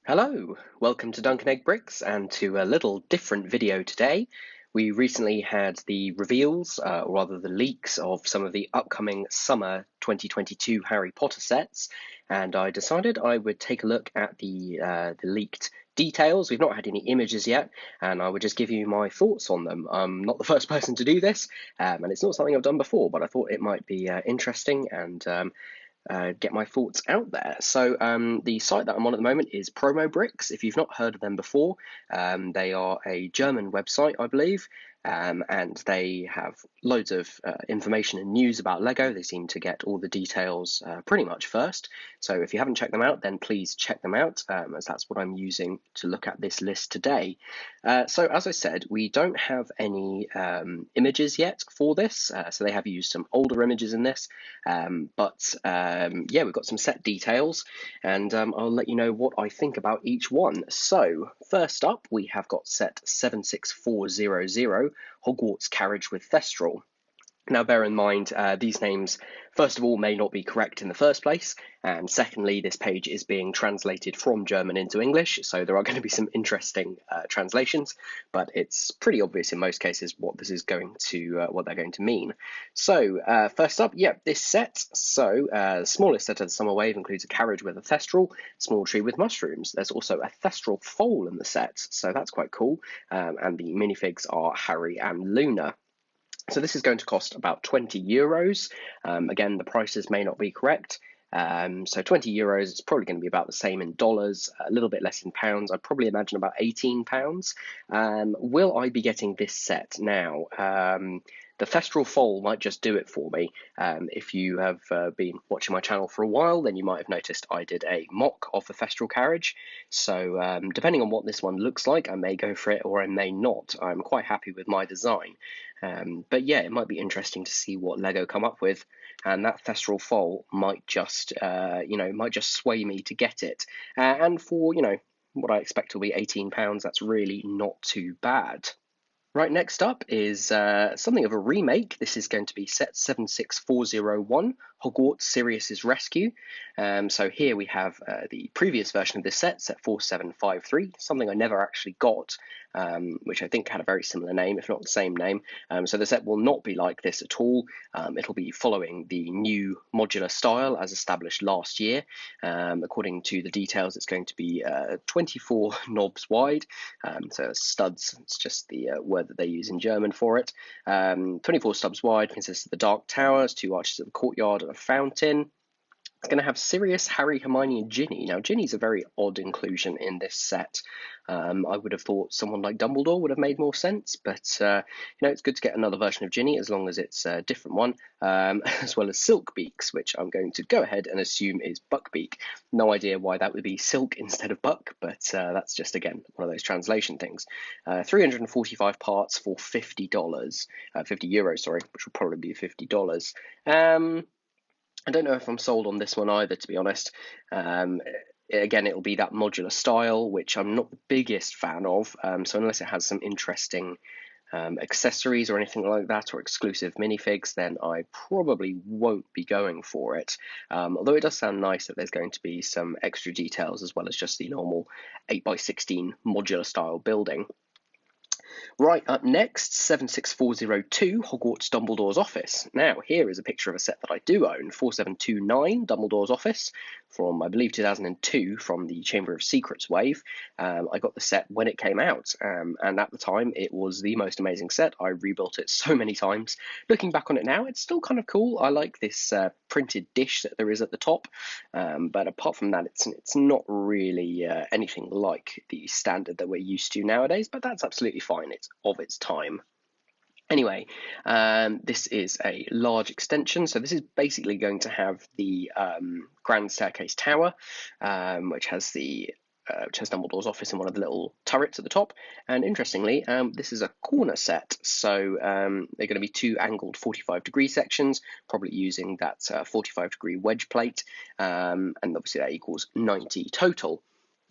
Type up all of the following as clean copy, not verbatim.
Hello, welcome to Duncan Egg Bricks and to a little different video today. We recently had the reveals, or rather the leaks, of some of the upcoming summer 2022 Harry Potter sets, and I decided I would take a look at the leaked details. We've not had any images yet, and I would just give you my thoughts on them. I'm not the first person to do this, and it's not something I've done before, but I thought it might be interesting and get my thoughts out there. So the site that I'm on at the moment is Promo Bricks. If you've not heard of them before, they are a German website, I believe, and they have loads of information and news about Lego. They seem to get all the details pretty much first. So if you haven't checked them out, then please check them out, as that's what I'm using to look at this list today. So as I said, we don't have any images yet for this. So they have used some older images in this, but yeah, we've got some set details, and I'll let you know what I think about each one. So first up, we have got set 76400, Hogwarts Carriage with Thestral. Now, bear in mind, these names, first of all, may not be correct in the first place, and secondly, this page is being translated from German into English, so there are going to be some interesting translations, but it's pretty obvious in most cases what this is going to, what they're going to mean. So, first up, yep, this set. So, the smallest set of the Summer Wave includes a carriage with a thestral, small tree with mushrooms. There's also a thestral foal in the set, so that's quite cool, and the minifigs are Harry and Luna. So this is going to cost about €20. Again, the prices may not be correct. So €20, it's probably going to be about the same in dollars, a little bit less in pounds. I'd probably imagine about £18. Will I be getting this set? Now, the Thestral Foal might just do it for me. If you have been watching my channel for a while, then you might have noticed I did a mock of the Thestral carriage. So depending on what this one looks like, I may go for it or I may not. I'm quite happy with my design. But yeah, it might be interesting to see what Lego come up with, and that Thestral Foal might just, might just sway me to get it. And for, what I expect will be £18, that's really not too bad. Right, next up is something of a remake. This is going to be set 76401, Hogwarts Siriuss Rescue. So here we have the previous version of this set, set 4753, something I never actually got, which I think had a very similar name, if not the same name. So the set will not be like this at all. It'll be following the new modular style as established last year. According to the details, it's going to be 24 knobs wide, so studs, it's just the word that they use in German for it. 24 stubs wide, consists of the Dark Towers, 2 arches of the courtyard, and a fountain. It's going to have Sirius, Harry, Hermione, and Ginny. Now, Ginny's a very odd inclusion in this set. I would have thought someone like Dumbledore would have made more sense, but it's good to get another version of Ginny as long as it's a different one, as well as Silkbeaks, which I'm going to go ahead and assume is Buckbeak. No idea why that would be Silk instead of Buck, but that's just, again, one of those translation things. 345 parts for $50, €50, sorry, which will probably be $50. I don't know if I'm sold on this one either, to be honest. Again, it'll be that modular style, which I'm not the biggest fan of. So unless it has some interesting accessories or anything like that, or exclusive minifigs, then I probably won't be going for it. Although it does sound nice that there's going to be some extra details as well as just the normal 8x16 modular style building. Right, up next, 76402, Hogwarts Dumbledore's Office. Now, here is a picture of a set that I do own, 4729, Dumbledore's Office, from, I believe, 2002, from the Chamber of Secrets wave. I got the set when it came out, and at the time, it was the most amazing set. I rebuilt it so many times. Looking back on it now, it's still kind of cool. I like this printed dish that there is at the top, but apart from that, it's not really anything like the standard that we're used to nowadays, but that's absolutely fine. It's of its time. Anyway, this is a large extension, so this is basically going to have the Grand Staircase Tower, which has Dumbledore's office in one of the little turrets at the top. And interestingly, this is a corner set, so they're going to be 2 angled 45-degree sections, probably using that 45-degree wedge plate, and obviously that equals 90 total.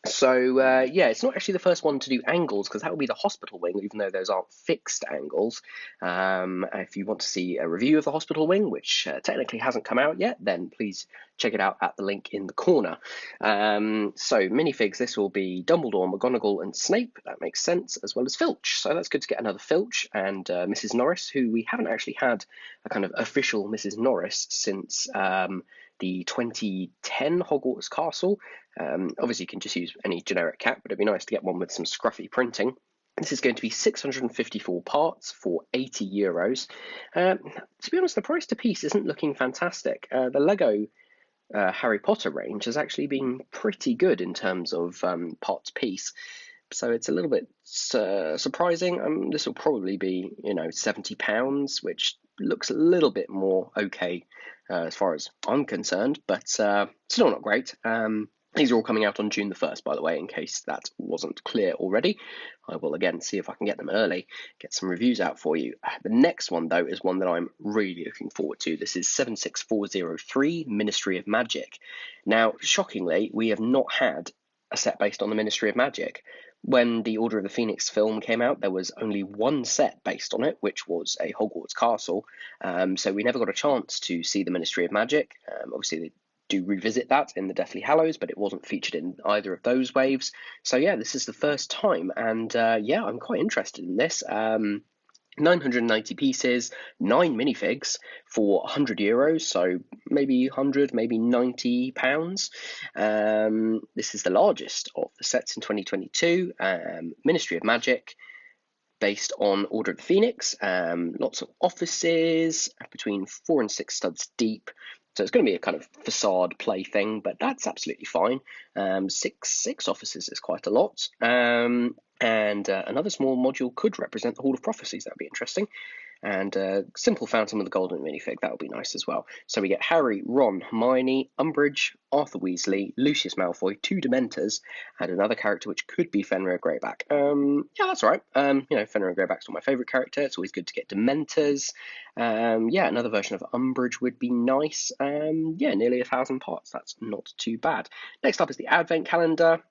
So yeah, it's not actually the first one to do angles, because that would be the hospital wing, even though those aren't fixed angles. If you want to see a review of the hospital wing, which technically hasn't come out yet, then please check it out at the link in the corner. So minifigs, this will be Dumbledore, McGonagall, and Snape. That makes sense, as well as Filch. So that's good to get another Filch and Mrs. Norris, who we haven't actually had a kind of official Mrs. Norris since the 2010 Hogwarts Castle. Obviously, you can just use any generic cat, but it'd be nice to get one with some scruffy printing. This is going to be 654 parts for €80. To be honest, the price to piece isn't looking fantastic. The Lego Harry Potter range has actually been pretty good in terms of parts piece, so it's a little bit surprising. This will probably be, £70, which looks a little bit more okay as far as I'm concerned, but still not great. These are all coming out on June the 1st, by the way, in case that wasn't clear already. I will again see if I can get them early, get some reviews out for you. The next one, though, is one that I'm really looking forward to. This is 76403, Ministry of Magic. Now, shockingly, we have not had a set based on the Ministry of Magic. When the Order of the Phoenix film came out, there was only one set based on it, which was a Hogwarts castle. So we never got a chance to see the Ministry of Magic. Obviously, they do revisit that in the Deathly Hallows, but it wasn't featured in either of those waves. So yeah, this is the first time, and yeah, I'm quite interested in this. 990 pieces, 9 minifigs for €100, so maybe 100, maybe £90. This is the largest of the sets in 2022. Ministry of Magic, based on Order of the Phoenix. Lots of offices, between 4 and 6 studs deep. So it's going to be a kind of facade play thing, but that's absolutely fine. Six offices is quite a lot. And another small module could represent the Hall of Prophecies. That would be interesting. And simple Phantom of the Golden minifig, that would be nice as well. So we get Harry, Ron, Hermione, Umbridge, Arthur Weasley, Lucius Malfoy, 2 Dementors, and another character which could be Fenrir Greyback. Yeah, that's all right. Fenrir Greyback's not my favourite character. It's always good to get Dementors. Yeah, another version of Umbridge would be nice. Yeah, nearly 1,000 parts. That's not too bad. Next up is the Advent Calendar.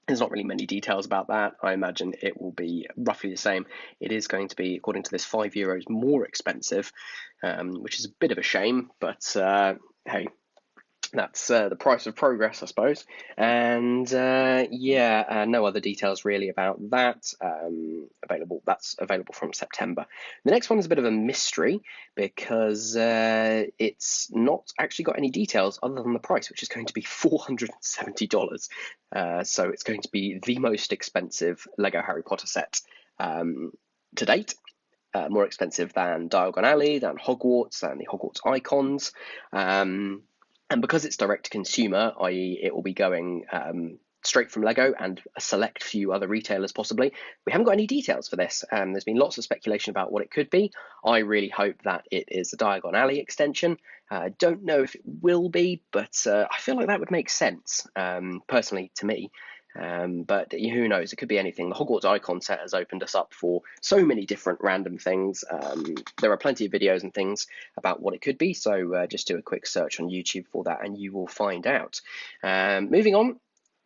There's not really many details about that. I imagine it will be roughly the same. It is going to be, according to this, €5 more expensive, which is a bit of a shame, but hey, that's the price of progress, I suppose. And no other details really about that available. That's available from September. The next one is a bit of a mystery, because it's not actually got any details other than the price, which is going to be $470. So it's going to be the most expensive Lego Harry Potter set to date. More expensive than Diagon Alley, than Hogwarts, than the Hogwarts Icons. And because it's direct to consumer, i.e. it will be going straight from Lego and a select few other retailers possibly, we haven't got any details for this. There's been lots of speculation about what it could be. I really hope that it is a Diagon Alley extension. I don't know if it will be, but I feel like that would make sense, personally, to me. But who knows? It could be anything. The Hogwarts Icon set has opened us up for so many different random things. There are plenty of videos and things about what it could be, so just do a quick search on YouTube for that and you will find out. Moving on,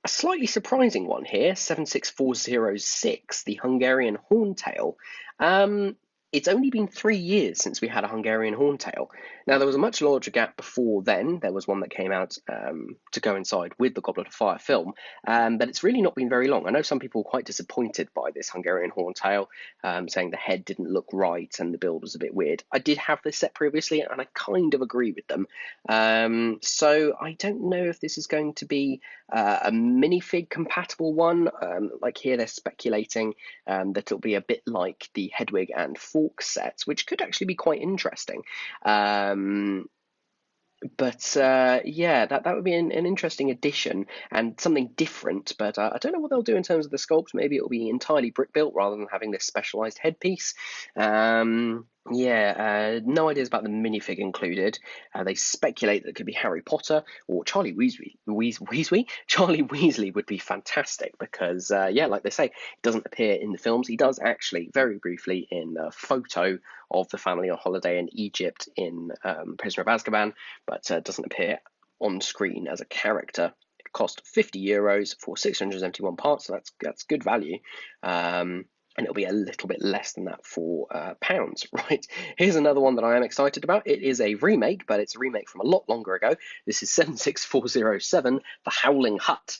a slightly surprising one here, 76406, the Hungarian Horntail. It's only been 3 years since we had a Hungarian Horntail. Now, there was a much larger gap before then. There was one that came out to coincide with the Goblet of Fire film, but it's really not been very long. I know some people were quite disappointed by this Hungarian Horntail, saying the head didn't look right and the build was a bit weird. I did have this set previously, and I kind of agree with them. So I don't know if this is going to be a minifig compatible one. Like here, they're speculating that it'll be a bit like the Hedwig and Fork sets, which could actually be quite interesting. But yeah, that would be an interesting addition and something different. But I don't know what they'll do in terms of the sculpt. Maybe it'll be entirely brick built rather than having this specialized headpiece. No ideas about the minifig included. They speculate that it could be Harry Potter or Charlie Weasley. Charlie Weasley would be fantastic because, like they say, he doesn't appear in the films. He does actually, very briefly, in a photo of the family on holiday in Egypt in Prisoner of Azkaban, but doesn't appear on screen as a character cost €50 for 671 parts, so that's good value. And it'll be a little bit less than that for pounds, right? Here's another one that I am excited about. It is a remake, but it's a remake from a lot longer ago. This is 76407, The Howling Hut.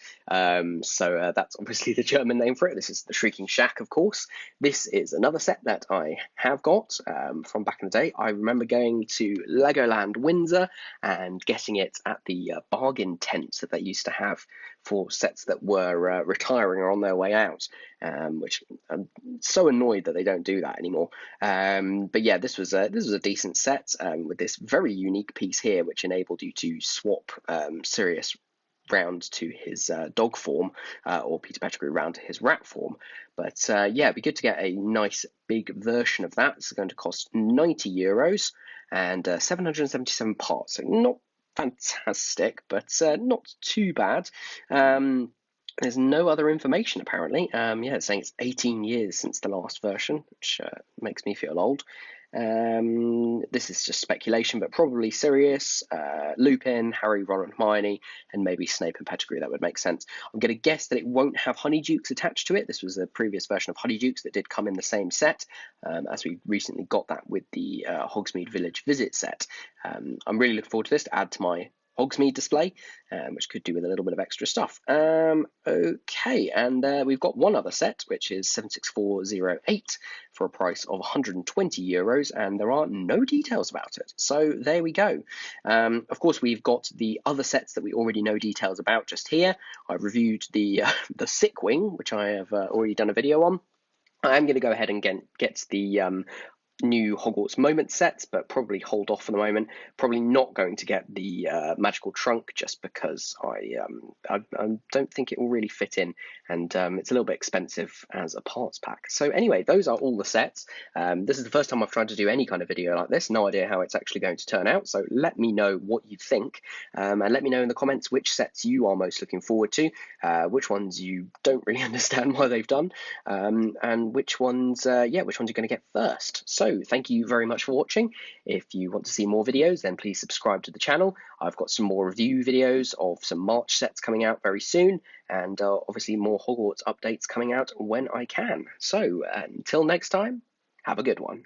So that's obviously the German name for it. This is the Shrieking Shack, of course. This is another set that I have got from back in the day. I remember going to Legoland Windsor and getting it at the bargain tents that they used to have for sets that were retiring or on their way out, which I'm so annoyed that they don't do that anymore. But yeah, this was a decent set with this very unique piece here, which enabled you to swap Sirius round to his dog form, or Peter Pettigrew round to his rat form. But yeah, it'd be good to get a nice big version of that. It's going to cost €90 and 777 parts. So not fantastic, but not too bad. There's no other information apparently. Yeah, it's saying it's 18 years since the last version, which makes me feel old. This is just speculation, but probably Sirius, Lupin, Harry, Ron and Hermione, and maybe Snape and Pettigrew. That would make sense. I'm going to guess that it won't have Honeydukes attached to it. This was a previous version of Honeydukes that did come in the same set, as we recently got that with the Hogsmeade Village Visit set. I'm really looking forward to this to add to my Hogsmeade display, which could do with a little bit of extra stuff. Okay, and we've got one other set, which is 76408 for a price of €120, and there are no details about it. So there we go. Of course, we've got the other sets that we already know details about just here. I've reviewed the Sick Wing, which I have already done a video on. I'm going to go ahead and get the new Hogwarts Moment sets, but probably hold off for the moment. Probably not going to get the magical trunk just because I don't think it will really fit in, and it's a little bit expensive as a parts pack. So anyway, those are all the sets. This is the first time I've tried to do any kind of video like this. No idea how it's actually going to turn out, so let me know what you think, and let me know in the comments which sets you are most looking forward to, which ones you don't really understand why they've done, and which ones you're going to get first. So thank you very much for watching. If you want to see more videos, then please subscribe to the channel. I've got some more review videos of some March sets coming out very soon, and obviously more Hogwarts updates coming out when I can. So until next time, have a good one.